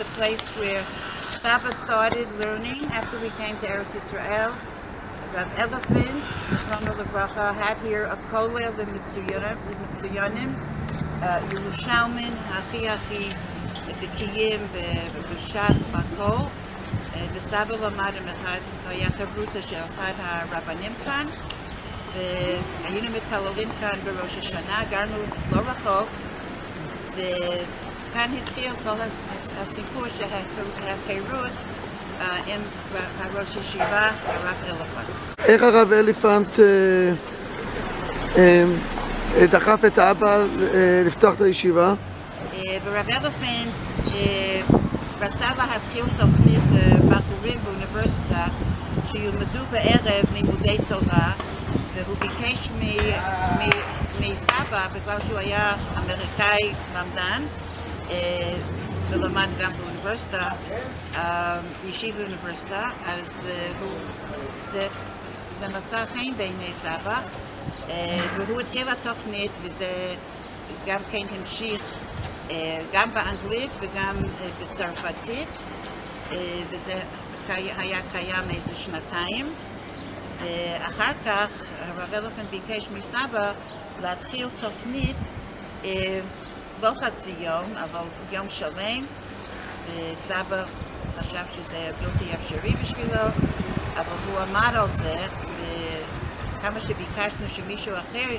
the place where Saba started learning after we came to Eretz Yisrael. Rav Elephant, Zichrono Livracha, had here a kollel l'mitzuyonim, Yerushalmin, Hachi, B'kiyim, B'shas, Bakol, וסבא למד עם אחד, היה חברותא של אחד הרבנים כאן, והיינו מתפללים כאן בראש השנה, גרנו לא רחוק, וכאן התחיל כל הסיפור של ההיכרות עם הראש ישיבה, הרב אליפנט. איך הרב אליפנט דחף את האבא לפתוח את הישיבה? ורב אליפנט רצה להתחיל תוכנית בחורים באוניברסיטה שילמדו בערב לימודי תורה, והוא ביקש מסבא, בגלל שהוא היה אמריקאי למדן ולמד גם באוניברסיטה, ישיבה אוניברסיטה, אז זה מסע חיים בעיני סבא, והוא התחיל התוכנית וזה גם כן המשיך גם באנגלית וגם בצרפתית, וזה היה קיים איזה שנתיים. אחר כך הרב אלפנט ביקש מסבא להתחיל תוכנית לא חצי יום, אבל יום שלם. סבא חשב שזה בלתי אפשרי בשבילו, אבל הוא עמד על זה, וכמה שביקשנו שמישהו אחר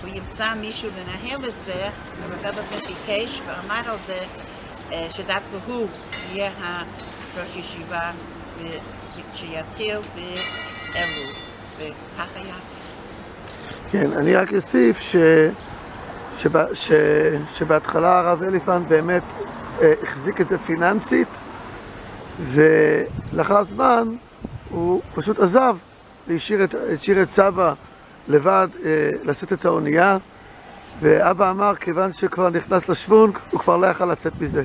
הוא ימצא מישהו לנהל את זה, הרב אלפנט ביקש ועמד על זה שדווקא הוא יהיה ראש ישיבה שיתחיל באלול, וכך היה. כן, אני רק אוסיף שבהתחלה הרב אליפנט באמת החזיק את זה פיננסית, ולאחר זמן הוא פשוט עזב, והשאיר את סבא לבד לשאת את האונייה, ואבא אמר כיוון שכבר נכנס לשוונג הוא כבר לא יכל לצאת מזה.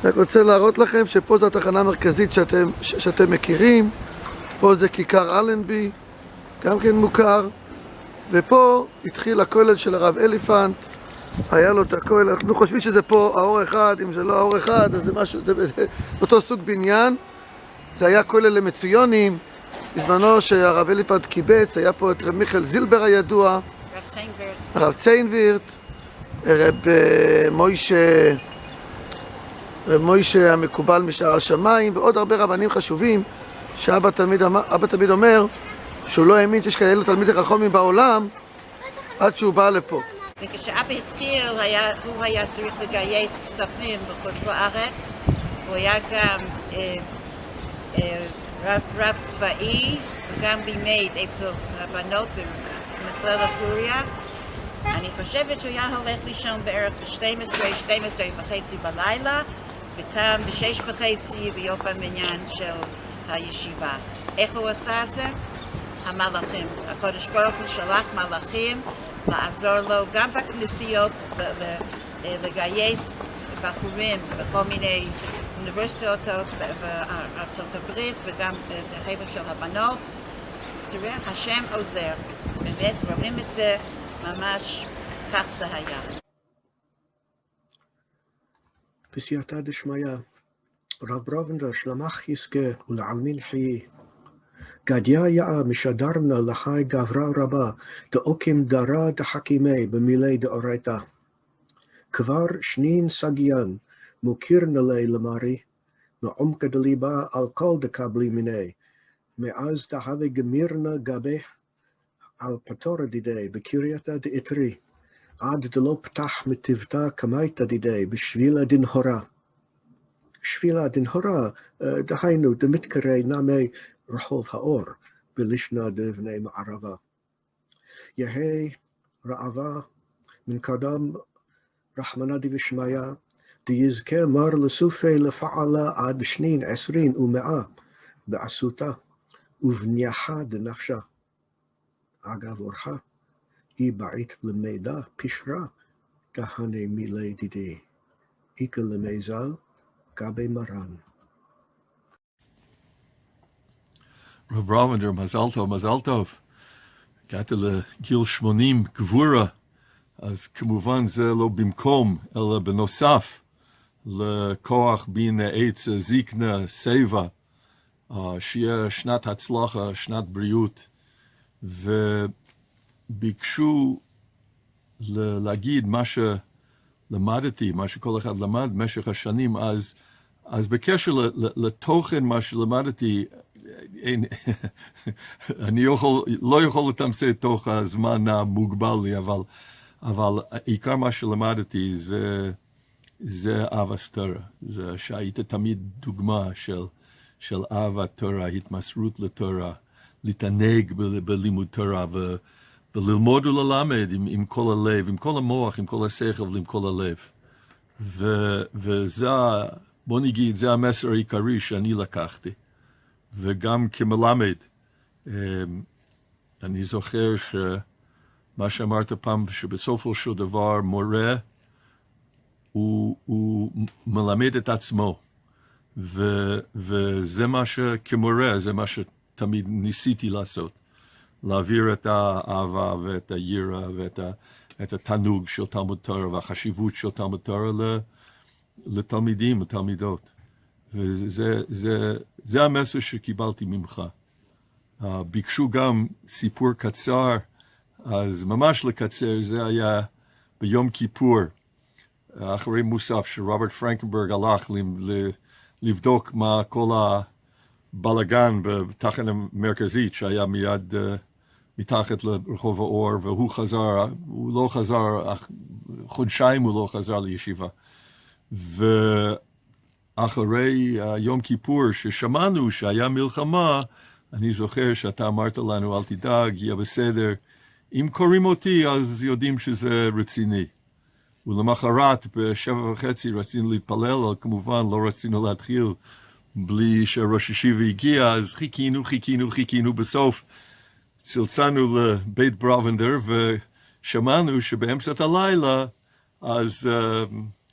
אני רוצה להראות לכם שפה זו התחנה המרכזית שאתם מכירים, פה זה כיכר אלנבי, גם כן מוכר, ופה התחיל הכולל של הרב אליפנט, היה לו את הכולל, אנחנו חושבים שזה פה האור אחד, אם זה לא האור אחד אז זה משהו, זה אותו סוג בניין, זה היה כולל למצויונים, בזמנו שהרב אליפנט קיבץ, היה פה את רב מיכאל זילבר הידוע, הרב ציינווירט, רב מוישה המקובל משער השמיים, ועוד הרבה רבנים חשובים, שאבא תמיד אומר שהוא לא האמין שיש כאלה תלמידי חכמים בעולם עד שהוא בא לפה. וכשאבא התחיל, הוא היה צריך לגייס כספים בחוץ לארץ, הוא היה גם רב צבאי וגם לימד אצל הבנות במכללת פוריה. אני חושבת שהוא היה הולך לישון בערך ב-12:30 בלילה, וקם ב-6:30 להיות במניין של הישיבה. איך הוא עשה את זה? המלאכים. הקדוש ברוך הוא שלח מלאכים לעזור לו גם בכנסיות, לגייס בחורים בכל מיני אוניברסיטאות בארצות הברית וגם בחלק של הבנות. תראה, השם עוזר. באמת רואים את זה ממש כך זה היה. בסייעתא דשמיא, רב ברובנדר שלמך יזכה ולעלמין חיי. גדיה יאה משדרנה לחי גברה רבה, דאוקים דרה דחכימי במילי דאורייתא. כבר שנין סגיין, מוקירנה לי למרי, מעומקא דליבה על כל דקבלי מיני, מאז דהווה גמירנה גבי, על פטורה דידי, בקרייתא דאתרי, עד דלא פתח מטבתה קמייתא דידי, בשבילה דנהורה. שבילה דנהורה, דהיינו דמתקרא נמי רחוב האור, בלשנה דבני מערבה. יהי רעבה מן קדם רחמנא דבשמיא, דיזכה מר לסופי לפעלה עד 22 ומאה בעשותה, ובנייחה דנפשה. אגב אורחה, אי בעית למידע פשרה, כהנה מילי דידי. איקה למיזל, גבי מרן. Rabbi Bravender, Mazal Tov. הגעת לגיל 80, גבורה, אז כמובן זה לא במקום, אלא בנוסף לכוח בין עץ זקנה, סבע, שיהיה שנת הצלחה, שנת בריאות, וביקשו להגיד מה שלמדתי, מה שכל אחד למד במשך השנים, אז בקשר לתוכן מה שלמדתי, אני לא יכול לתמצת תוך הזמן המוגבל לי, אבל עיקר מה שלמדתי זה אהבת תורה, זה שהיית תמיד דוגמה של אהבת תורה, התמסרות לתורה, להתענג בלימוד תורה, וללמוד וללמד עם כל הלב, עם כל המוח, עם כל השכל ועם כל הלב. וזה, בוא נגיד, זה המסר העיקרי שאני לקחתי. וגם כמלמד, אני זוכר שמה שאמרת פעם, שבסופו של דבר מורה, הוא מלמד את עצמו. וזה מה שכמורה, זה מה שתמיד ניסיתי לעשות. להעביר את האהבה ואת היראה ואת התענוג של תלמוד תורה והחשיבות של תלמוד תורה לתלמידים ותלמידות. וזה המסר שקיבלתי ממך. ביקשו גם סיפור קצר, אז ממש לקצר, זה היה ביום כיפור, אחרי מוסף שרוברט פרנקנברג הלך לבדוק מה כל הבלגן בתחנה המרכזית שהיה מיד מתחת לרחוב האור, והוא חזר, הוא לא חזר, חודשיים הוא לא חזר לישיבה. ואחרי יום כיפור ששמענו שהיה מלחמה, אני זוכר שאתה אמרת לנו, אל תדאג, יהיה בסדר. אם קוראים אותי, אז יודעים שזה רציני. ולמחרת, ב7:30 רצינו להתפלל, אבל כמובן לא רצינו להתחיל בלי שראש ישיבה הגיע, אז חיכינו, בסוף צלצלנו לבית ברובנדר, ושמענו שבאמצע הלילה, אז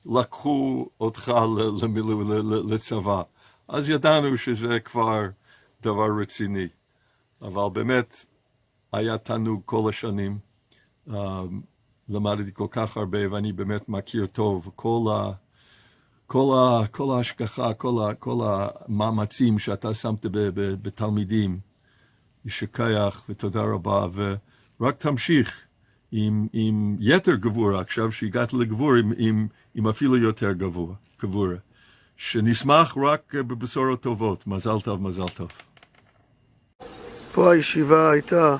לקחו אותך לצבא. אז ידענו שזה כבר דבר רציני. אבל באמת היה תענוג כל השנים. למדתי כל כך הרבה, ואני באמת מכיר טוב כל ההשגחה, כל המאמצים שאתה שמת בתלמידים. ישכח ותודה רבה, ורק תמשיך עם יתר גבורה, עכשיו שהגעת לגבורה, עם אפילו יותר גבורה. שנשמח רק בבשורות טובות. מזל טוב, מזל טוב. פה הישיבה הייתה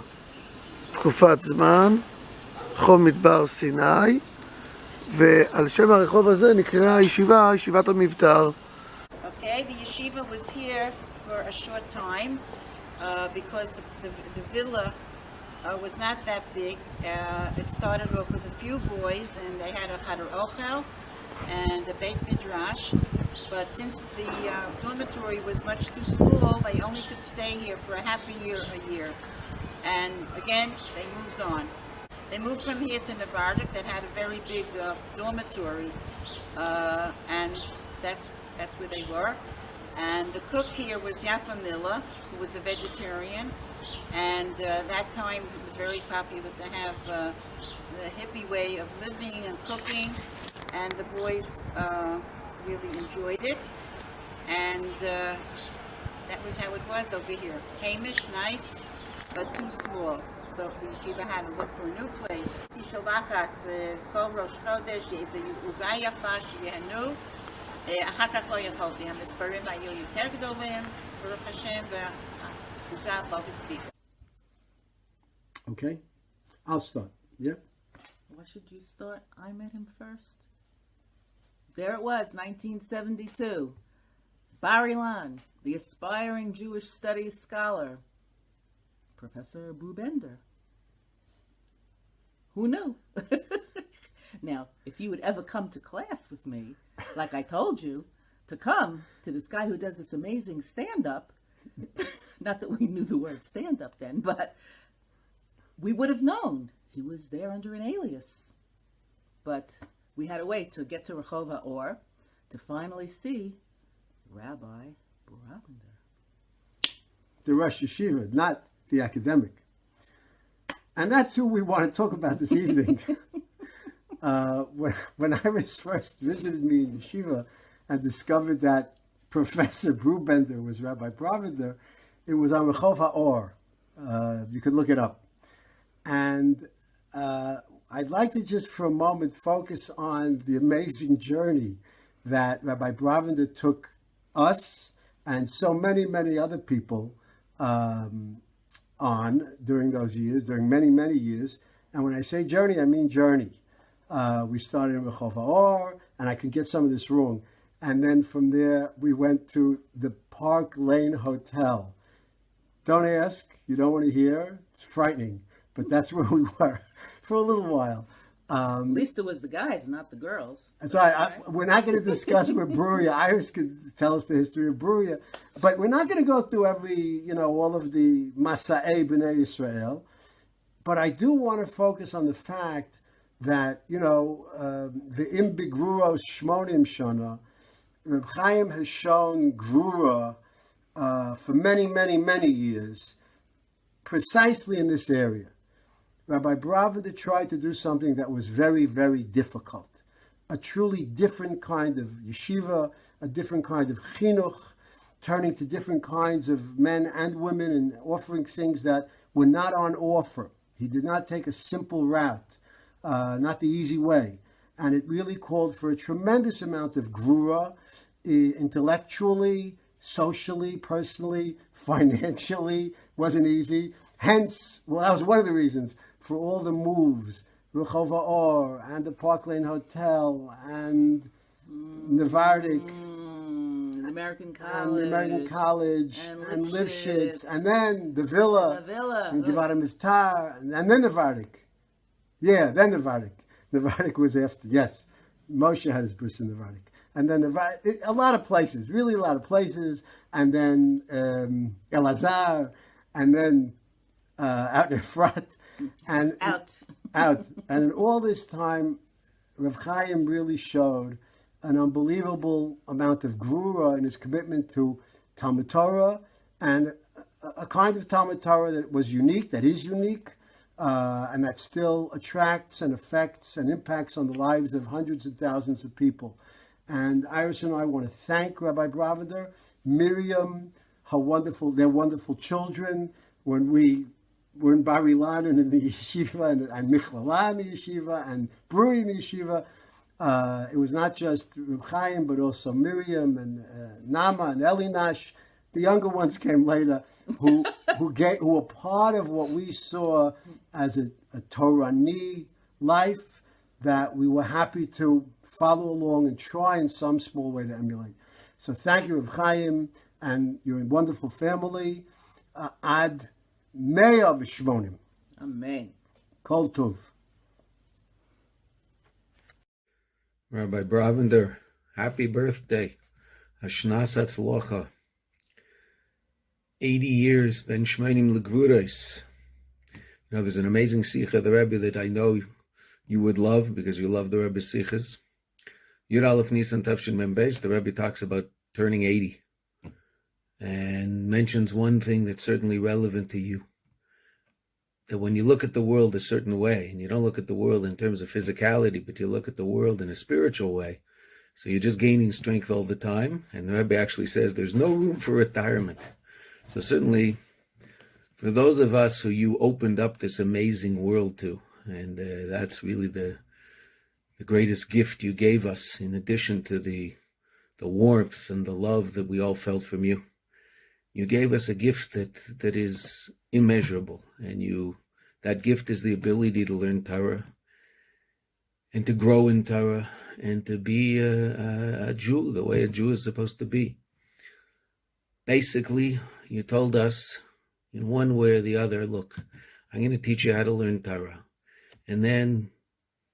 תקופת זמן, רחוב מדבר סיני, ועל שם הרחוב הזה נקראה הישיבה, ישיבת המבתר. Okay, the yeshiva was here for a short time because the villa was not that big. It started off with a few boys, and they had a Chadar Ochel and a Beit Midrash. But since the dormitory was much too small, they only could stay here for a half a year. And again, they moved on. They moved from here to Nevardik that had a very big dormitory, and that's where they were. And the cook here was Yafa Miller, who was a vegetarian, and that time it was very popular to have the hippie way of living and cooking, and the boys really enjoyed it, and that was how it was over here. Hamish, nice, but too small. So the yeshiva had to look for a new place. Tishalachat, Kol Rosh Chodesh, איזה עוגה יפה שיהנו. אחר כך לא יכולתי, המספרים היו יותר גדולים, ברוך השם, והעוגה לא הספיקה. Okay, I'll start. Yeah. Why should you start? I met him first. There it was, 1972. Bar Ilan, the aspiring Jewish studies scholar, Professor Brovender. Who knew? Now, if you would ever come to class with me, like I told you, to come to this guy who does this amazing stand-up, not that we knew the word stand-up then, but we would have known he was there under an alias. But we had to wait to get to Rehov HaOr to finally see Rabbi Bravender. The Rosh Yeshiva, not the academic. And that's who we want to talk about this evening. when Iris first visited me in Yeshiva and discovered that Professor Brovender was Rabbi Bravender, it was on Rechov HaOr. You could look it up. And I'd like to just for a moment focus on the amazing journey that Rabbi Bravender took us and so many, many other people on during those years, during many, many years. And when I say journey, I mean journey. We started in Rechov HaOr, and I could get some of this wrong. And then from there, we went to the Park Lane Hotel. Don't ask, you don't want to hear. It's frightening, but that's where we were for a little while. At least it was the guys, not the girls. So we're not going to discuss where Bruria. Iris could tell us the history of Bruria, but we're not going to go through all of the Masa'ei B'nai Israel. But I do want to focus on the fact that, the Im Bigvuros Shmonim Shana, Reb Chaim has shown Gvura for many, many, many years, precisely in this area. Rabbi Bravender tried to do something that was very, very difficult. A truly different kind of yeshiva, a different kind of chinuch, turning to different kinds of men and women and offering things that were not on offer. He did not take a simple route, not the easy way. And it really called for a tremendous amount of gvura, intellectually, socially, personally, financially. Wasn't easy. Hence, that was one of the reasons for all the moves, Rechov HaOr and the Park Lane Hotel and Nevardik. The American College. And the American College and Lifshitz. And then the The villa. villa. And Gevurot Miftar. And then Nevardik. Yeah, then Nevardik. Nevardik was after, yes. Moshe had his bris in Nevardik. And then a lot of places, really a lot of places. And then Elazar. And then out in Efrat. And Out. And in all this time, Rav Chaim really showed an unbelievable amount of gvura in his commitment to Talmud Torah, and a kind of Talmud Torah that was unique, that is unique, and that still attracts and affects and impacts on the lives of hundreds of thousands of people. And Iris and I want to thank Rabbi Bravender, Miriam, their wonderful children. When we were in Bar Ilan and in the yeshiva, and Michlala in the yeshiva, and Bruri in the yeshiva, it was not just Reb Chaim, but also Miriam and Nama and Elinash. The younger ones came later, who were part of what we saw as a Torani life that we were happy to follow along and try in some small way to emulate. So thank you, Reb Chaim, and your wonderful family. Ad Meya V'Shmonim. Amen. Kol Tov. Rabbi Bravender, happy birthday. Hashnas Hatzlocha. 80 years, Ben Shmonim L'Gvuros. There's an amazing Sikha of the Rebbe that I know you would love because you love the Rebbe's Sikhas. Yud Aleph Nisan Tavshin Mem Beis, the Rebbe talks about turning 80 and mentions one thing that's certainly relevant to you. That when you look at the world a certain way, and you don't look at the world in terms of physicality, but you look at the world in a spiritual way, so you're just gaining strength all the time. And the Rebbe actually says there's no room for retirement. So certainly, for those of us who you opened up this amazing world to, and that's really the greatest gift you gave us, in addition to the warmth and the love that we all felt from you. You gave us a gift that is immeasurable, and that gift is the ability to learn Torah and to grow in Torah and to be a Jew the way a Jew is supposed to be. Basically, you told us in one way or the other, look, I'm going to teach you how to learn Torah, and then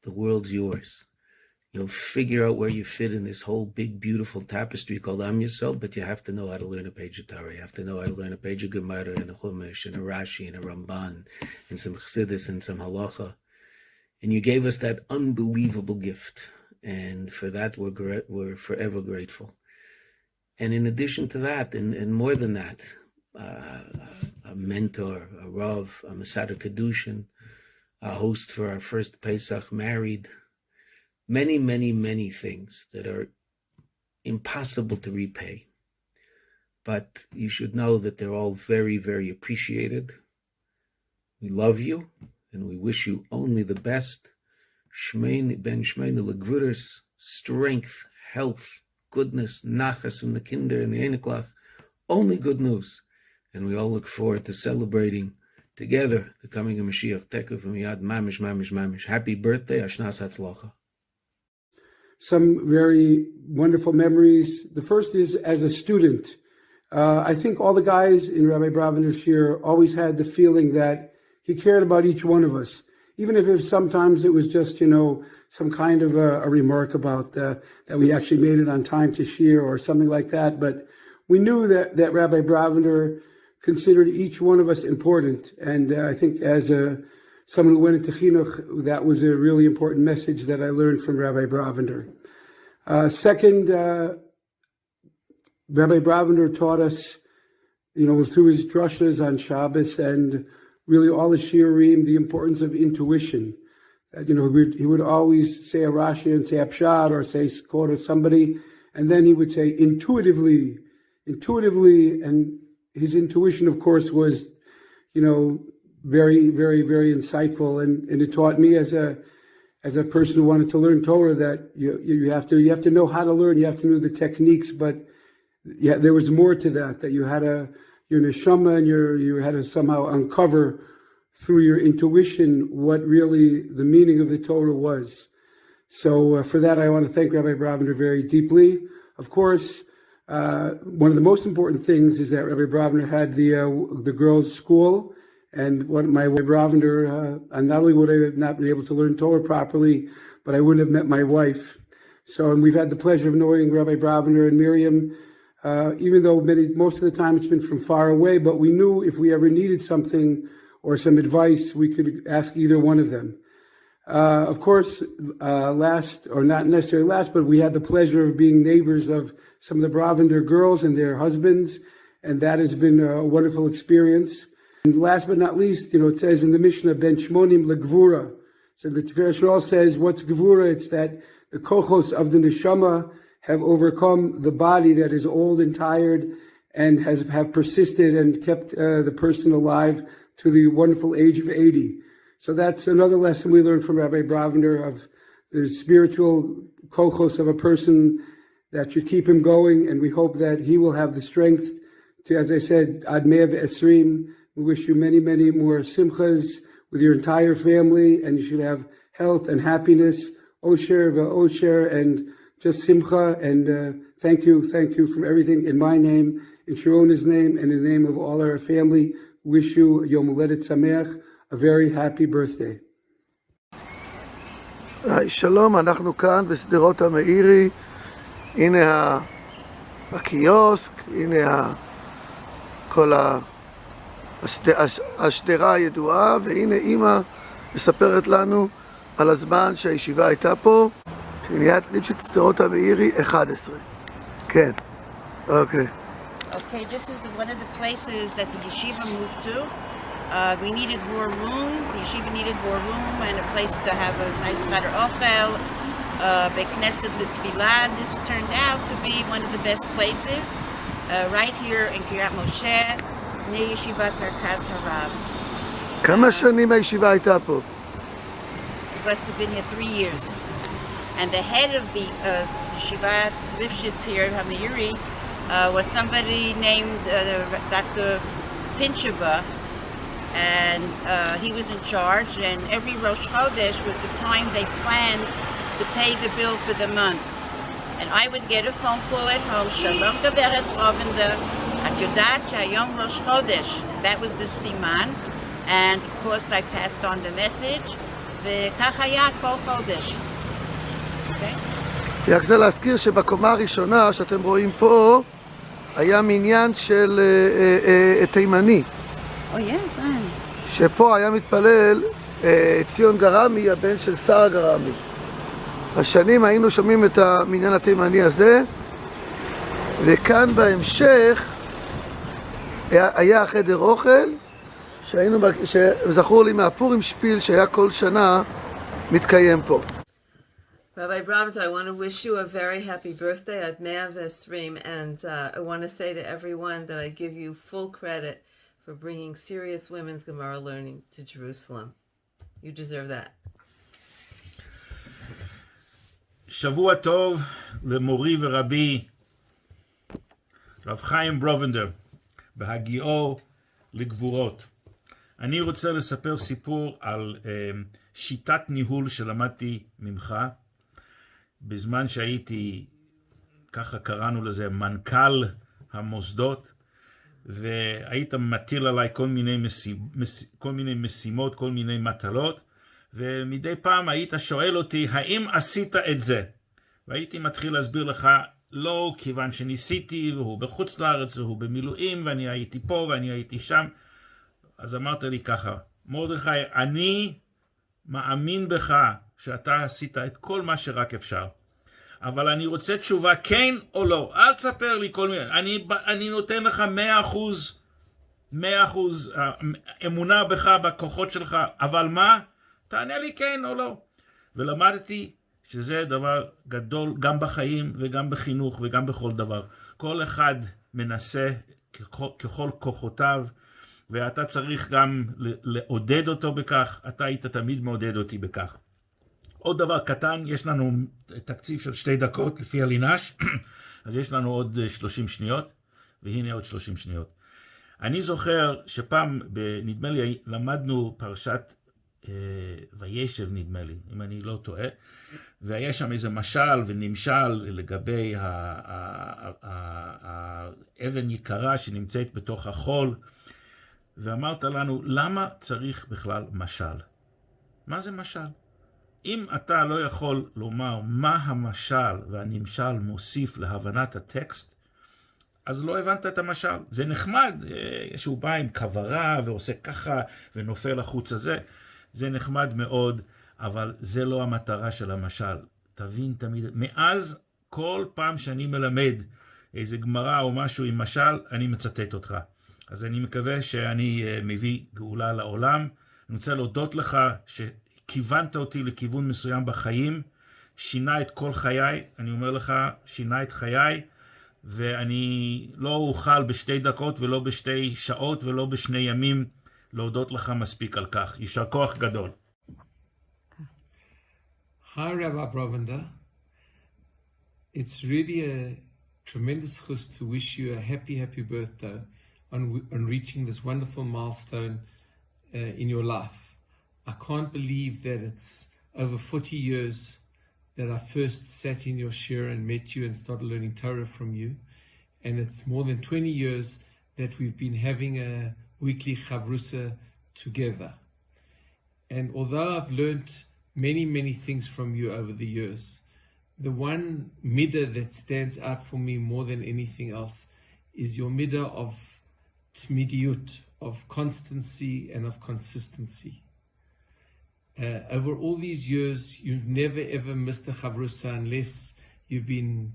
the world's yours. You'll figure out where you fit in this whole big, beautiful tapestry called Am Yisrael, but you have to know how to learn a page of Torah. You have to know how to learn a page of Gemara and a Chumash and a Rashi and a Ramban and some Chassidus and some Halacha. And you gave us that unbelievable gift. And for that, we're forever grateful. And in addition to that, and more than that, a mentor, a Rav, a Masada Kedushin, a host for our first Pesach, married, many, many, many things that are impossible to repay. But you should know that they're all very, very appreciated. We love you, and we wish you only the best. Shmein ben Shmein Legvuris, strength, health, goodness, nachas from the kinder and the einiklach, only good news. And we all look forward to celebrating together the coming of Mashiach. Teku from Yad Mamish, Mamish, Mamish. Happy birthday, Ashnas Hatzlacha. Some very wonderful memories. The first is as a student. I think all the guys in Rabbi Bravender's year always had the feeling that he cared about each one of us, even if sometimes it was just, some kind of a remark about that we actually made it on time to shir or something like that. But we knew that Rabbi Bravender considered each one of us important. And I think as someone who went into chinuch, that was a really important message that I learned from Rabbi Bravender. Second, Rabbi Bravender taught us, through his drushas on Shabbos and really all the shiurim, the importance of intuition. That, he would always say a Rashi and say a Pshat or say quote to somebody, and then he would say intuitively, and his intuition, of course, was, very, very, very insightful, and it taught me as a person who wanted to learn Torah that you have to know how to learn, you have to know the techniques, but yeah, there was more to that you had your neshama and you had to somehow uncover through your intuition what really the meaning of the Torah was. So for that, I want to thank Rabbi Bravender very deeply. Of course, one of the most important things is that Rabbi Bravender had the girls' school, and my Rabbi Bravender, and not only would I have not been able to learn Torah properly, but I wouldn't have met my wife. So, and we've had the pleasure of knowing Rabbi Bravender and Miriam, even though most of the time it's been from far away, but we knew if we ever needed something or some advice, we could ask either one of them. Of course, last, or not necessarily last, but we had the pleasure of being neighbors of some of the Brovender girls and their husbands, and that has been a wonderful experience. And last but not least, it says in the Mishnah, Ben Shmonim Legvura. So the Tiferes Shol says, what's Gevurah? It's that the kochos of the neshama have overcome the body that is old and tired and have persisted and kept the person alive to the wonderful age of 80. So that's another lesson we learned from Rabbi Bravender of the spiritual kochos of a person that should keep him going, and we hope that he will have the strength to, as I said, Ad Mea V'Esrim. We wish you many, many more simchas with your entire family, and you should have health and happiness, osher v'osher, and just simcha, and thank you from everything in my name, in Sharona's name, and in the name of all our family. Wish you Yom Huledet Sameach, a very happy birthday. שלום, אנחנו כאן בשדרות המאירי, הנה הקיוסק, הנה כל השדרה הידועה, והנה אמא מספרת לנו על הזמן שהישיבה הייתה פה, שניית ליפשית שדרות המאירי 11. כן, אוקיי. Okay, this is one of the places that the yeshiva moved to. We needed more room. The yeshiva needed more room and a place to have a nice chader ochel, beknesset l'tfilah. This turned out to be one of the best places, right here in Kiryat Moshe, near Yeshivat Merkaz Harav. כמה שנים הישיבה הייתה פה? It must have been here 3 years. And the head of the Yeshivat Lifshitz here, Hamiri, was somebody named Dr. Pincheva, and he was in charge, and every Rosh Chodesh was the time they planned to pay the bill for the month. And I would get a phone call at home, Shalom Gevurot Brovender, at Yodat Shayom Rosh Chodesh. That was the siman, and of course I passed on the message, וכך היה כל חודש. Okay? רק זה להזכיר שבקומה הראשונה שאתם רואים פה היה מניין של תימני. שפה היה מתפלל ציון גרמי, הבן של שרה גרמי. השנים היינו שומעים את המניין התימני הזה, וכאן בהמשך היה חדר אוכל, שזכור לי מהפורים שפיל שהיה כל שנה מתקיים פה. Rabbi Bravender, I want to wish you a very happy birthday at 120, and I want to say to everyone that I give you full credit for bringing serious women's Gemara learning to Jerusalem. You deserve that. שבוע טוב למורי ורבי רב חיים ברובנדר בהגיעו לגבורות. אני רוצה לספר סיפור על שיטת ניהול שלמדתי ממך בזמן שהייתי, ככה קראנו לזה, מנכ"ל המוסדות, והיית מטיל עליי כל מיני משימות, כל מיני מטלות, ומדי פעם היית שואל אותי, האם עשית את זה? והייתי מתחיל להסביר לך, לא, כיוון שניסיתי, והוא בחוץ לארץ, והוא במילואים, ואני הייתי פה, ואני הייתי שם. אז אמרת לי ככה, מרדכי, אני מאמין בך שאתה עשית את כל מה שרק אפשר. אבל אני רוצה תשובה כן או לא. אל תספר לי כל מיני. אני נותן לך 100% אמונה בך, בכוחות שלך. אבל מה? תענה לי כן או לא. ולמדתי שזה דבר גדול גם בחיים וגם בחינוך וגם בכל דבר. כל אחד מנסה ככל כוחותיו, ואתה צריך גם לעודד אותו בכך. אתה היית תמיד מעודד אותי בכך. עוד דבר קטן, יש לנו תקציב של 2 דקות לפי הלינש, אז יש לנו עוד 30 שניות, והנה עוד 30 שניות. אני זוכר שפעם, נדמה לי, למדנו פרשת וישב, נדמה לי, אם אני לא טועה, והיה שם איזה משל ונמשל לגבי האבן יקרה שנמצאת בתוך החול, ואמרת לנו, למה צריך בכלל משל? מה זה משל? אם אתה לא יכול לומר מה המשל והנמשל מוסיף להבנת הטקסט, אז לא הבנת את המשל. זה נחמד, שהוא בא עם כברה ועושה ככה ונופל החוץ הזה, זה נחמד מאוד, אבל זה לא המטרה של המשל. תבין תמיד, מאז כל פעם שאני מלמד איזה גמרא או משהו עם משל, אני מצטט אותך. אז אני מקווה שאני מביא גאולה לעולם. אני רוצה להודות לך כיוונת אותי לכיוון מסוים בחיים, שינה את כל חיי, אני אומר לך, שינה את חיי, ואני לא אוכל ב2 דקות ולא ב2 שעות ולא ב2 ימים להודות לך מספיק על כך. יישר כוח גדול. Hi, Rabbi Bravender. It's really a tremendous chus to wish you a happy birthday on reaching this wonderful milestone in your life. I can't believe that it's over 40 years that I first sat in your shir and met you and started learning Torah from you. And it's more than 20 years that we've been having a weekly chavrusa together. And although I've learned many things from you over the years, the one midah that stands out for me more than anything else is your midah of tmidiyut, of constancy and of consistency. Over all these years, you've never ever missed a chavrusa unless you've been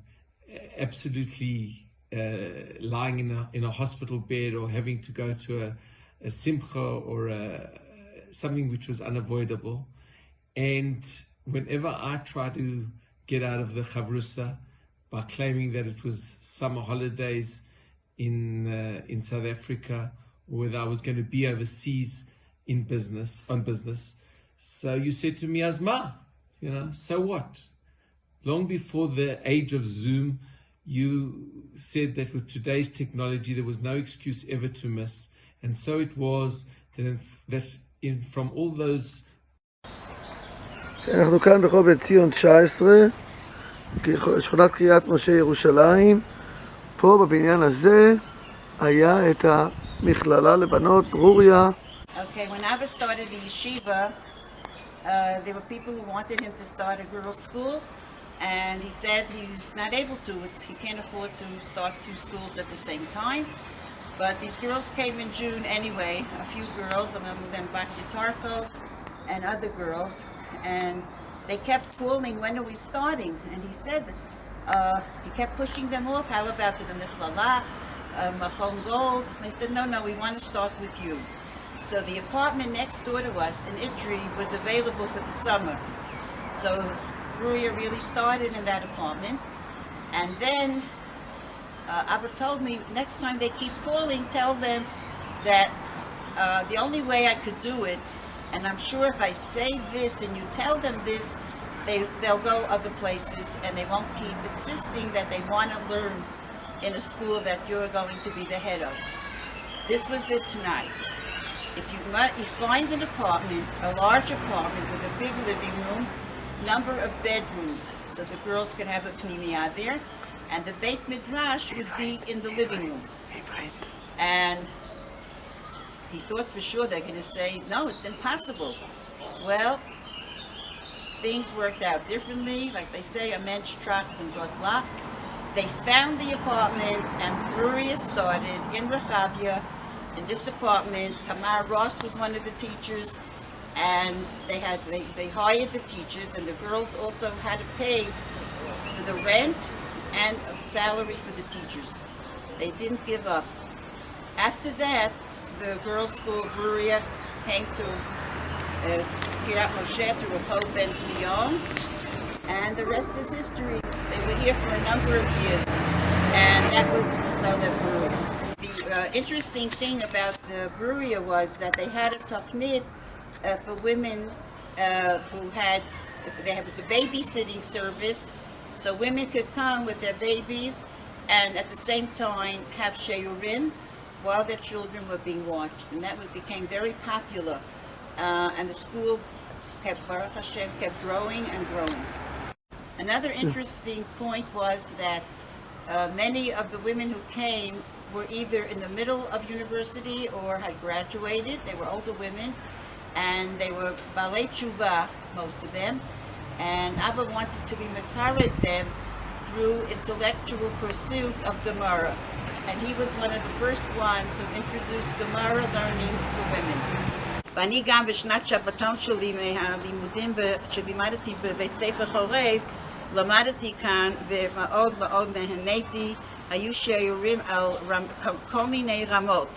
absolutely lying in a hospital bed or having to go to a simcha or something which was unavoidable. And whenever I try to get out of the chavrusa by claiming that it was summer holidays in South Africa, or whether I was going to be overseas on business, so you said to me, Asma, so what? Long before the age of Zoom, you said that with today's technology, there was no excuse ever to miss. And so it was from all those... אנחנו כאן ברחוב בן ציון 19, שכונת קריית משה ירושלים. פה בבניין הזה היה את המכללה לבנות ברוריה. Okay, when Abba started the yeshiva, there were people who wanted him to start a girls' school, and he said he's not able to. He can't afford to start 2 schools at the same time. But these girls came in June anyway, a few girls, among them Baki Tarko and other girls, and they kept calling, when are we starting? And he said, he kept pushing them off. How about the Michlala, Machon Gold? And they said, no, we want to start with you. So the apartment next door to us in Idri was available for the summer. So Bruria really started in that apartment. And then Abba told me, next time they keep calling, tell them that the only way I could do it, and I'm sure if I say this and you tell them this, they'll go other places and they won't keep insisting that they want to learn in a school that you're going to be the head of. This was the tonight. If you find an apartment, a large apartment with a big living room, number of bedrooms, so the girls could have a pnimiyah there, and the Beit Midrash would be in the living room. And he thought for sure they're going to say, no, it's impossible. Well, things worked out differently. Like they say, a mensch tracht and Gott lacht. They found the apartment, and Bruria started in Rehavia. In this apartment, Tamar Ross was one of the teachers, and they hired the teachers, and the girls also had to pay for the rent and a salary for the teachers. They didn't give up. After that, the girls' school Bruria came to Kiryat Moshe, to Rehov Ben Sion, and the rest is history. They were here for a number of years, and that was another Bruria. The interesting thing about the Bruria was that they had a tachnid for women who there was a babysitting service, so women could come with their babies and at the same time have sheyurim while their children were being watched, and that became very popular. And the school Baruch Hashem, kept growing and growing. Another interesting point was that many of the women who came were either in the middle of university or had graduated. They were older women, and they were balei tshuva, most of them. And Abba wanted to be mekarev them through intellectual pursuit of Gemara. And he was one of the first ones who introduced Gemara learning for women. ואני גם בשנת שבתון שלי מהלימודים שלימדתי בבית ספר חורב, למדתי כאן ומאוד מאוד נהניתי. היו שיעורים על כל מיני רמות,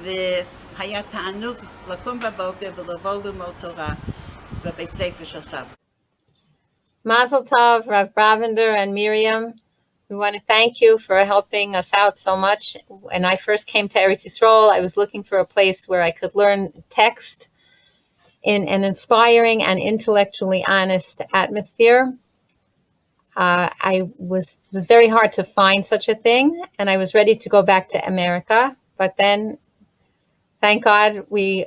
והיה תענוג לקום בבוקר ולבוא ללמוד תורה בבית ספר של סבא. Mazel Tov, Rav Bravender and Miriam. We want to thank you for helping us out so much. When I first came to Eretz Yisrael, I was looking for a place where I could learn text in an inspiring and intellectually honest atmosphere. It was very hard to find such a thing, and I was ready to go back to America. But then, thank God, we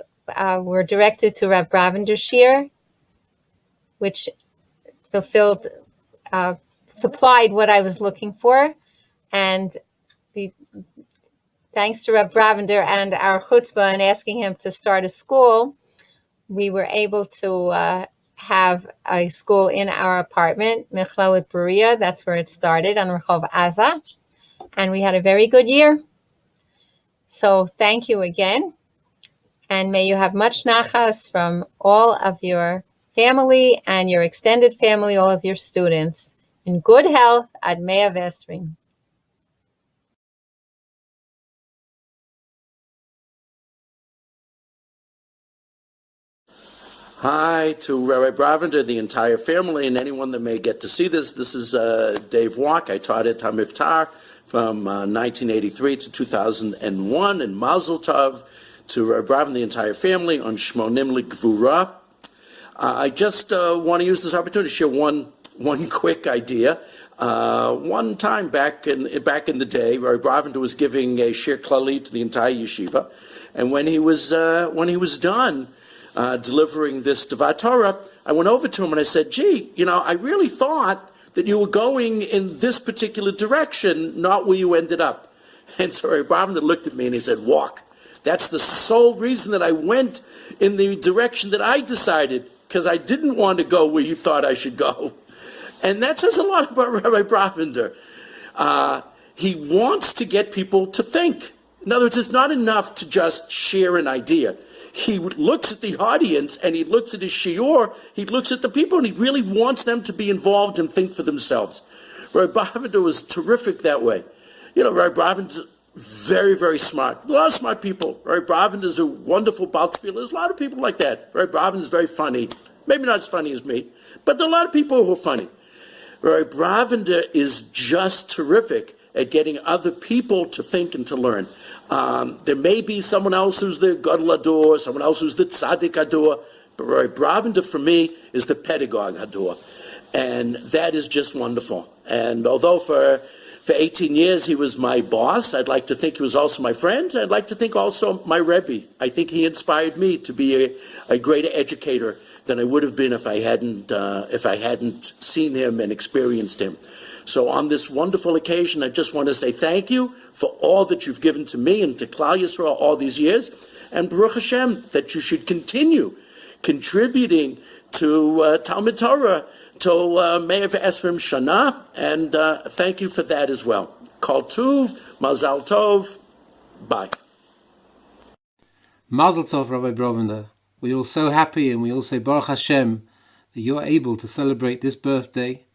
were directed to Rav Bravender Shir, which supplied what I was looking for. And thanks to Rav Bravender and our chutzpah and asking him to start a school, we were able to have a school in our apartment, Mechalet Bruria. That's where it started, on Rehov Aza. And we had a very good year. So thank you again. And may you have much nachas from all of your family and your extended family, all of your students. In good health, ad mea v'esrim. Hi to Rabbi Bravender, the entire family, and anyone that may get to see this. This is Dave Walk. I taught at Hamiftar from 1983 to 2001, and Mazel Tov to Rabbi Bravender, the entire family, on Shmonim Gevurot. I just want to use this opportunity to share one quick idea. One time back in the day, Rabbi Bravender was giving a shir klali to the entire yeshiva, and when he was done delivering this Devat Torah, I went over to him and I said, "Gee, I really thought that you were going in this particular direction, not where you ended up." And so Rabbi Bravender looked at me and he said, "Walk. That's the sole reason that I went in the direction that I decided, because I didn't want to go where you thought I should go." And that says a lot about Rabbi Bravender. He wants to get people to think. In other words, it's not enough to just share an idea. He looks at the audience and he looks at his shiur, he looks at the people, and he really wants them to be involved and think for themselves. Rabbi Bravender was terrific that way. Rabbi Bravender's very, very smart. A lot of smart people. Rabbi Bravender is a wonderful Baal Tefillah. There's a lot of people like that. Rabbi Bravender is very funny. Maybe not as funny as me, but there are a lot of people who are funny. Rabbi Bravender is just terrific at getting other people to think and to learn. There may be someone else who's the Gadol Hador, someone else who's the Tzaddik Hador, but Rabbi Bravender for me is the pedagogue Hador. And that is just wonderful. And although for 18 years he was my boss, I'd like to think he was also my friend. I'd like to think also my Rebbe. I think he inspired me to be a greater educator than I would have been if I hadn't seen him and experienced him. So on this wonderful occasion, I just want to say thank you for all that you've given to me and to Klal Yisrael all these years, and Baruch Hashem, that you should continue contributing to Talmud Torah till Me'er Esrim Shana, and thank you for that as well. Kol Tuv, Mazal Tov, bye. Mazel Tov, Rabbi Brovender. We're all so happy, and we all say Baruch Hashem that you're able to celebrate this birthday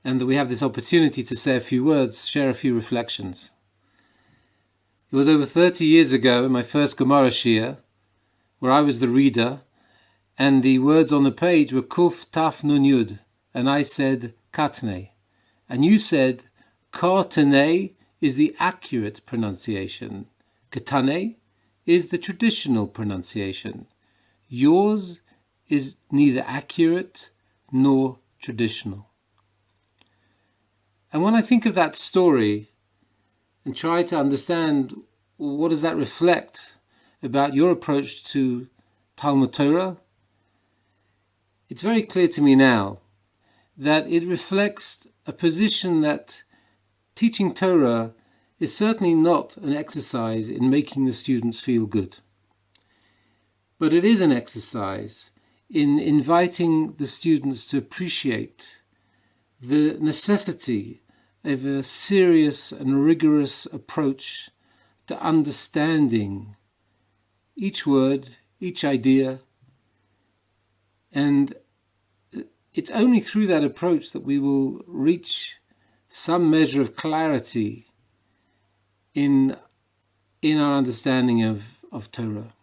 and that we have this opportunity to say a few words, share a few reflections. It was over 30 years ago in my first Gemara Shir, where I was the reader, and the words on the page were Kuf Taf Nun Yud, and I said Katne. And you said Katne is the accurate pronunciation. Katane is the traditional pronunciation. Yours is neither accurate nor traditional. And when I think of that story and try to understand what does that reflect about your approach to Talmud Torah, it's very clear to me now that it reflects a position that teaching Torah is certainly not an exercise in making the students feel good. But it is an exercise in inviting the students to appreciate the necessity of a serious and rigorous approach to understanding each word, each idea, and it's only through that approach that we will reach some measure of clarity in our understanding of Torah.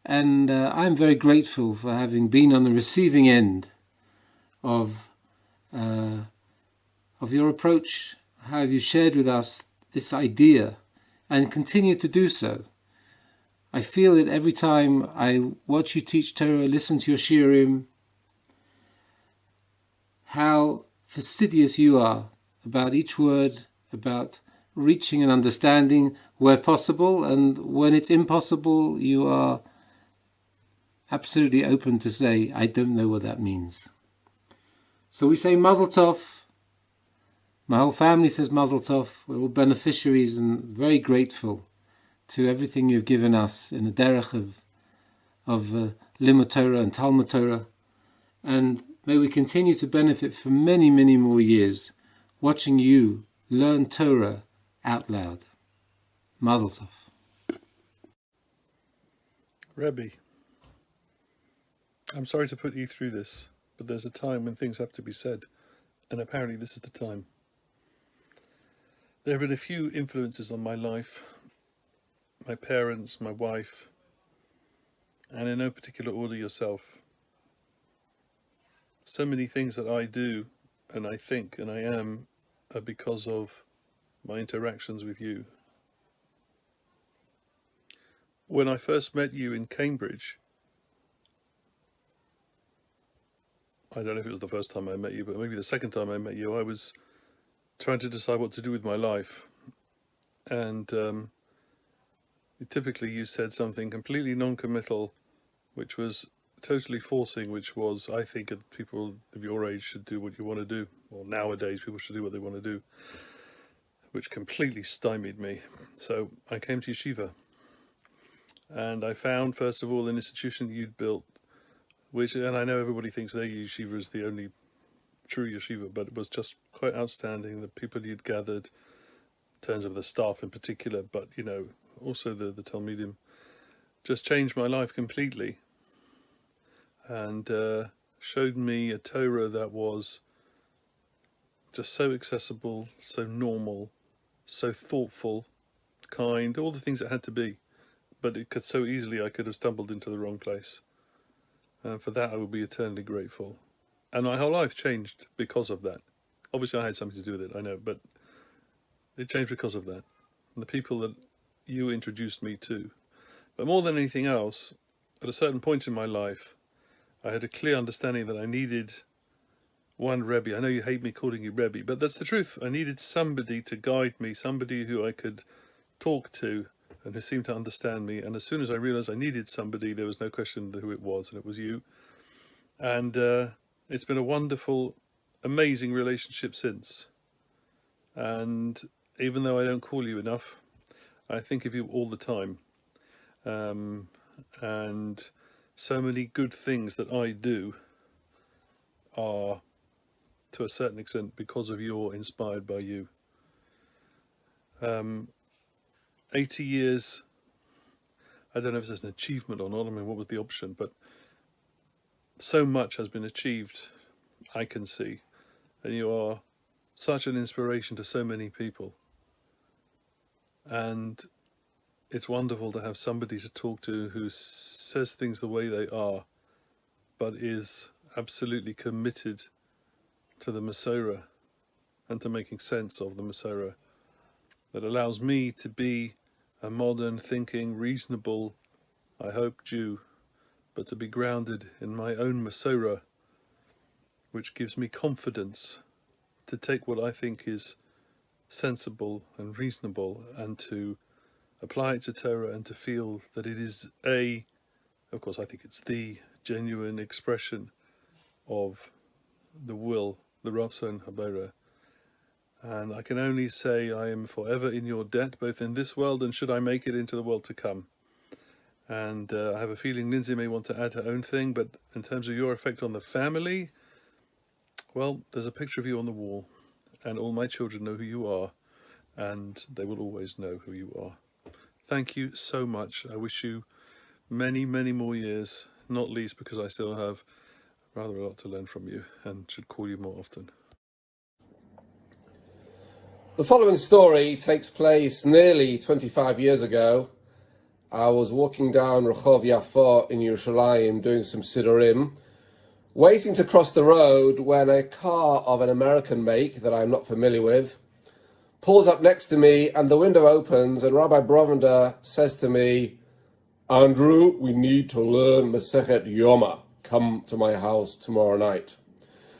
And I'm very grateful for having been on the receiving end of your approach, how you shared with us this idea and continue to do so. I feel it every time I watch you teach Torah, listen to your shiurim, how fastidious you are about each word, about reaching an understanding where possible, and when it's impossible, you are absolutely open to say, I don't know what that means. So we say Mazel Tov. My whole family says Mazel Tov. We're all beneficiaries and very grateful to everything you've given us in the derech of Limud Torah and Talmud Torah. And may we continue to benefit for many, many more years watching you learn Torah out loud. Mazel Tov. Rebbe, I'm sorry to put you through this, but there's a time when things have to be said, and apparently this is the time. There have been a few influences on my life, my parents, my wife, and in no particular order yourself. So many things that I do, and I think, and I am, are because of my interactions with you. When I first met you in Cambridge, I don't know if it was the first time I met you, but maybe the second time I met you, I was trying to decide what to do with my life. And typically you said something completely non-committal, which was totally forcing, which was, I think that people of your age should do what you want to do, or nowadays people should do what they want to do, which completely stymied me. So I came to Yeshiva, and I found, first of all, an institution that you'd built, which, and I know everybody thinks their yeshiva is the only true yeshiva, but it was just quite outstanding. The people you'd gathered, in terms of the staff in particular, but also the Talmidim, just changed my life completely, and showed me a Torah that was just so accessible, so normal, so thoughtful, kind, all the things it had to be, but it could so easily, I could have stumbled into the wrong place. And for that, I will be eternally grateful. And my whole life changed because of that. Obviously, I had something to do with it, I know, but it changed because of that. And the people that you introduced me to. But more than anything else, at a certain point in my life, I had a clear understanding that I needed one Rebbe. I know you hate me calling you Rebbe, but that's the truth. I needed somebody to guide me, somebody who I could talk to and who seemed to understand me. And as soon as I realized I needed somebody, there was no question who it was, and it was you. And it's been a wonderful, amazing relationship since. And even though I don't call you enough, I think of you all the time. And so many good things that I do are, to a certain extent, because of you or inspired by you. 80 years, I don't know if it's an achievement or not, I mean, what was the option? But so much has been achieved, I can see. And you are such an inspiration to so many people. And it's wonderful to have somebody to talk to who says things the way they are, but is absolutely committed to the Masorah and to making sense of the Masorah. That allows me to be a modern, thinking, reasonable, I hope, Jew, but to be grounded in my own Masorah, which gives me confidence to take what I think is sensible and reasonable and to apply it to Torah and to feel that it is of course I think it's the genuine expression of the will, the Ratzon HaBoreh. And I can only say I am forever in your debt, both in this world and should I make it into the world to come. And I have a feeling Lindsay may want to add her own thing, but in terms of your effect on the family, well, there's a picture of you on the wall, and all my children know who you are, and they will always know who you are. Thank you so much. I wish you many, many more years, not least because I still have rather a lot to learn from you and should call you more often. The following story takes place nearly 25 years ago. I was walking down Rehov Yafo in Yerushalayim doing some Sidurim, waiting to cross the road when a car of an American make that I'm not familiar with pulls up next to me and the window opens and Rabbi Bravender says to me, "Andrew, we need to learn Masechet Yoma. Come to my house tomorrow night."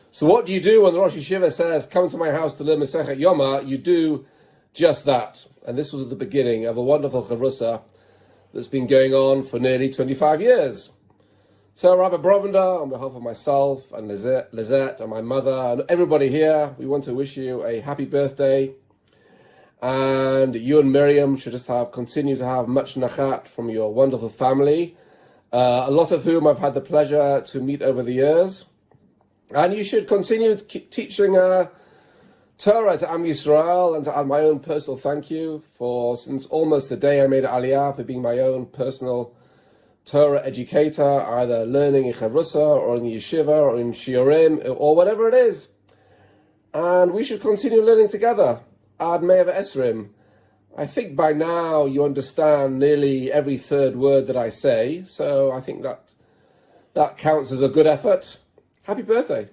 So what do you do when the Rosh Yeshiva says, "Come to my house to learn Masechet Yoma"? You do just that. And this was at the beginning of a wonderful chavrusa that's been going on for nearly 25 years. So Rabbi Brovender, on behalf of myself and Lizette and my mother and everybody here, we want to wish you a happy birthday. And you and Miriam should just continue to have much nachat from your wonderful family, a lot of whom I've had the pleasure to meet over the years. And you should continue to keep teaching Torah to Am Yisrael, and to add my own personal thank you for, since almost the day I made Aliyah, for being my own personal Torah educator, either learning in Chavrusa or in Yeshiva or in Shiurim or whatever it is. And we should continue learning together. Ad Me'av Esrim. I think by now you understand nearly every third word that I say, so I think that counts as a good effort. Happy birthday.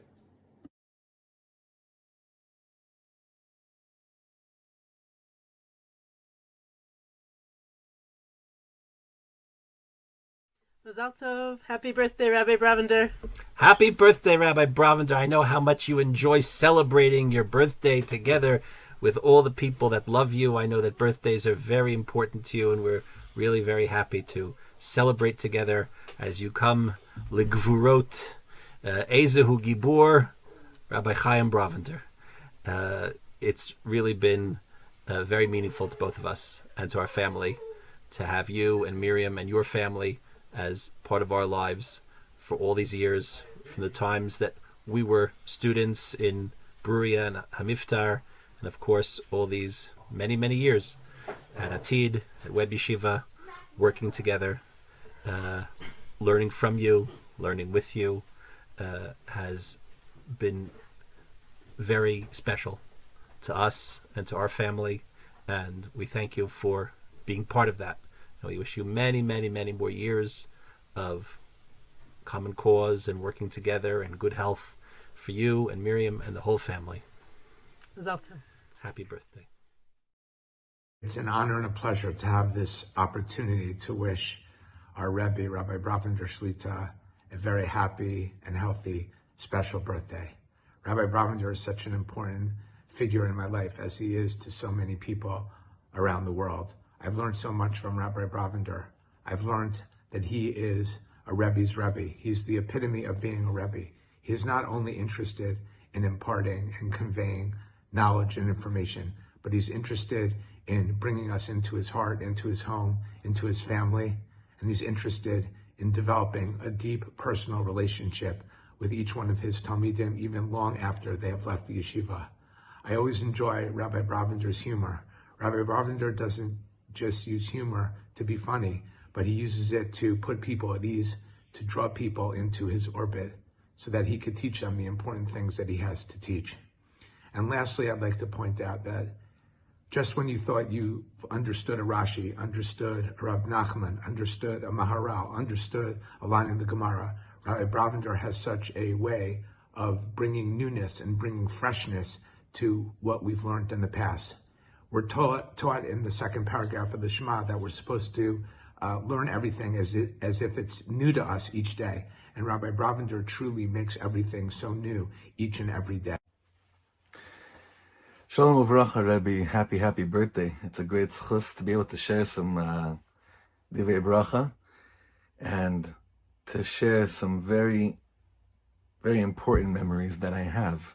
Mazal Tov. Happy birthday, Rabbi Bravender. Happy birthday, Rabbi Bravender. I know how much you enjoy celebrating your birthday together with all the people that love you. I know that birthdays are very important to you, and we're really very happy to celebrate together as you come. Gevurot, Ezehu Gibor, Rabbi Chaim Brovender. It's really been very meaningful to both of us and to our family to have you and Miriam and your family as part of our lives for all these years, from the times that we were students in Bruria and Hamiftar, and of course all these many, many years at Atid, at WebYeshiva, working together, learning from you, learning with you, has been very special to us and to our family, and we thank you for being part of that. And we wish you many, many, many more years of common cause and working together, and good health for you and Miriam and the whole family. Mazal tov. Happy birthday. It's an honor and a pleasure to have this opportunity to wish our Rebbe, Rabbi Bravender Shlita, a very happy and healthy, special birthday. Rabbi Bravender is such an important figure in my life, as he is to so many people around the world. I've learned so much from Rabbi Bravender. I've learned that he is a Rebbe's Rebbe. He's the epitome of being a Rebbe. He is not only interested in imparting and conveying knowledge and information, but he's interested in bringing us into his heart, into his home, into his family, and he's interested in developing a deep personal relationship with each one of his Talmidim, even long after they have left the yeshiva. I always enjoy Rabbi Bravender's humor. Rabbi Bravender doesn't just use humor to be funny, but he uses it to put people at ease, to draw people into his orbit, so that he could teach them the important things that he has to teach. And lastly, I'd like to point out that just when you thought you understood a Rashi, understood a Rab Nachman, understood a Maharal, understood a line in the Gemara, Rabbi Bravender has such a way of bringing newness and bringing freshness to what we've learned in the past. We're taught in the second paragraph of the Shema that we're supposed to learn everything as if it's new to us each day. And Rabbi Bravender truly makes everything so new each and every day. Shalom uvracha, Rebbe. Happy birthday. It's a great schus to be able to share some divrei bracha and to share some very, very important memories that I have,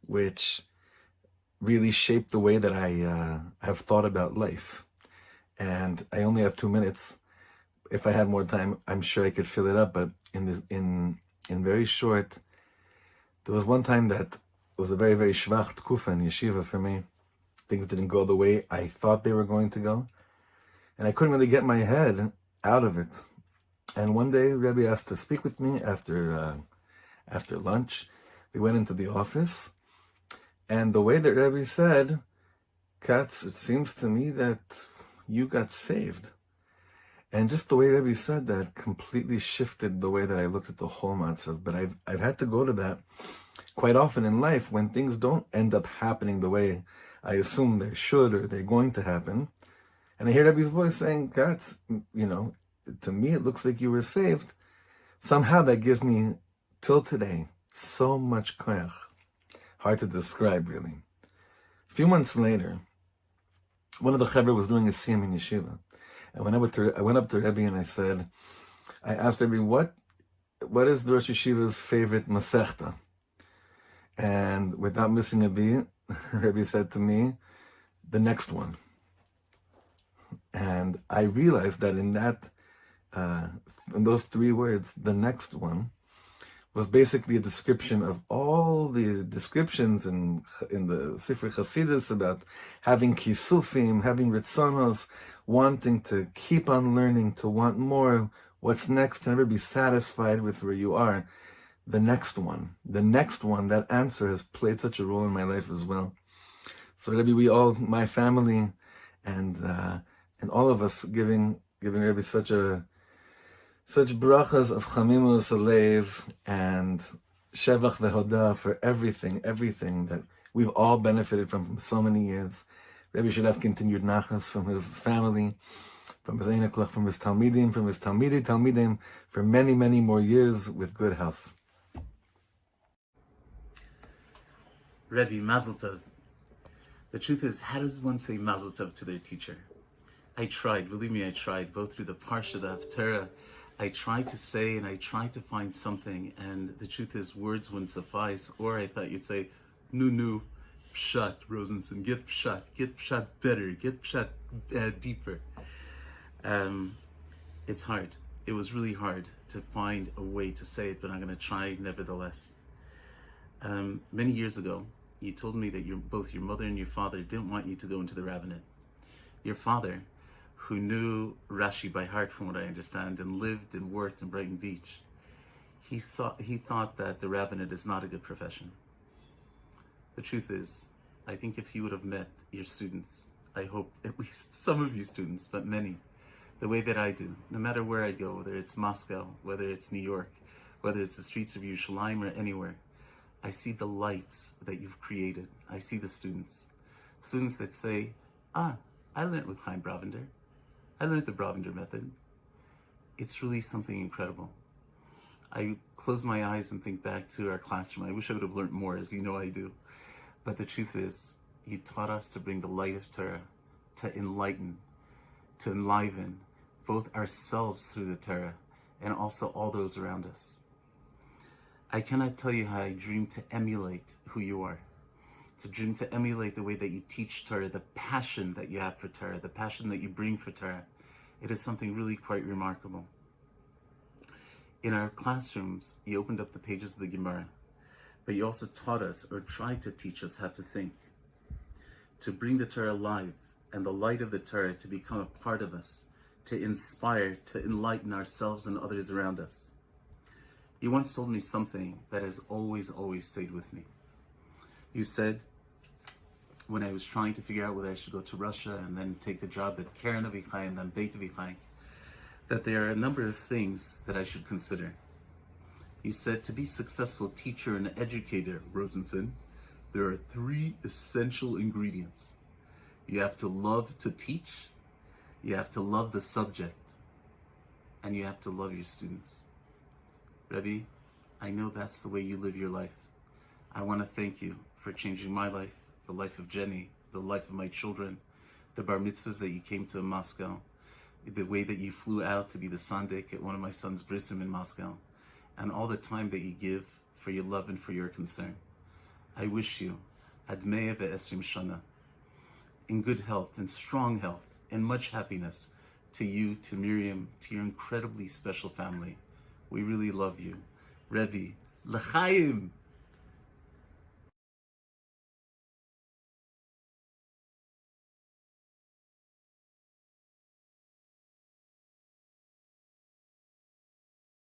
which really shaped the way that I have thought about life. And I only have 2 minutes. If I had more time, I'm sure I could fill it up. But in very short, there was one time that it was a very, very shvach tkufa in yeshiva for me. Things didn't go the way I thought they were going to go. And I couldn't really get my head out of it. And one day, Rebbe asked to speak with me after lunch. We went into the office. And the way that Rebbe said, Katz, it seems to me that you got saved. And just the way Rebbe said that completely shifted the way that I looked at the whole matzav. But I've had to go to that quite often in life when things don't end up happening the way I assume they should or they're going to happen. And I hear Rebbe's voice saying, Katz, to me it looks like you were saved. Somehow that gives me, till today, so much koyach. Hard to describe, really. A few months later, one of the Chevra was doing a siyum in yeshiva. And when I went up to Rebbe and I asked Rebbe, what is the Rosh Yeshiva's favorite masechta? And without missing a beat, Rebbe said to me, the next one. And I realized that in those 3 words, the next one, was basically a description of all the descriptions in the Sifrei Chasidus about having kisufim, having ritzonos, wanting to keep on learning, to want more, what's next, to never be satisfied with where you are. The next one, that answer has played such a role in my life as well. So Rebbe, we all, my family, and all of us giving Rebbe such brachas of chamimus alev and shevach vehodah for everything that we've all benefited from so many years. Rebbe should have continued nachas from his family, from his einaklach, from his talmidim, from his talmidim, for many, many more years with good health. Rebbe, Mazel Tov. The truth is, how does one say Mazel Tov to their teacher? I tried, believe me, I tried, both through the Parsha, the Haftarah. I tried to say and I tried to find something, and the truth is, words wouldn't suffice. Or I thought you'd say, nu, pshat, Rosenson, get pshat better, get pshat deeper. It's hard. It was really hard to find a way to say it, but I'm going to try nevertheless. Many years ago, you told me that both your mother and your father didn't want you to go into the rabbinate. Your father, who knew Rashi by heart from what I understand, and lived and worked in Brighton Beach, he thought that the rabbinate is not a good profession. The truth is, I think if you would have met your students, I hope at least some of you students, but many, the way that I do, no matter where I go, whether it's Moscow, whether it's New York, whether it's the streets of Yerushalayim or anywhere, I see the lights that you've created. I see the students that say, I learned with Chaim Bravender. I learned the Brovender method. It's really something incredible. I close my eyes and think back to our classroom. I wish I would have learned more, as you know I do. But the truth is, you taught us to bring the light of Torah, to enlighten, to enliven both ourselves through the Torah and also all those around us. I cannot tell you how I dream to emulate who you are, to emulate the way that you teach Torah, the passion that you have for Torah, the passion that you bring for Torah. It is something really quite remarkable. In our classrooms, you opened up the pages of the Gemara, but you also taught us, or tried to teach us, how to think, to bring the Torah alive and the light of the Torah to become a part of us, to inspire, to enlighten ourselves and others around us. You once told me something that has always stayed with me. You said, when I was trying to figure out whether I should go to Russia and then take the job at Keren Avichai and then Beit Avichai, that there are a number of things that I should consider. You said, to be a successful teacher and educator, Rosenson, there are 3 essential ingredients. You have to love to teach, you have to love the subject, and you have to love your students. Rebbe, I know that's the way you live your life. I want to thank you for changing my life, the life of Jenny, the life of my children, the bar mitzvahs that you came to in Moscow, the way that you flew out to be the sandik at one of my son's brisim in Moscow, and all the time that you give for your love and for your concern. I wish you ad mea ve'esrim shana, in good health and strong health and much happiness, to you, to Miriam, to your incredibly special family. We really love you. Rebbe, l'chaim!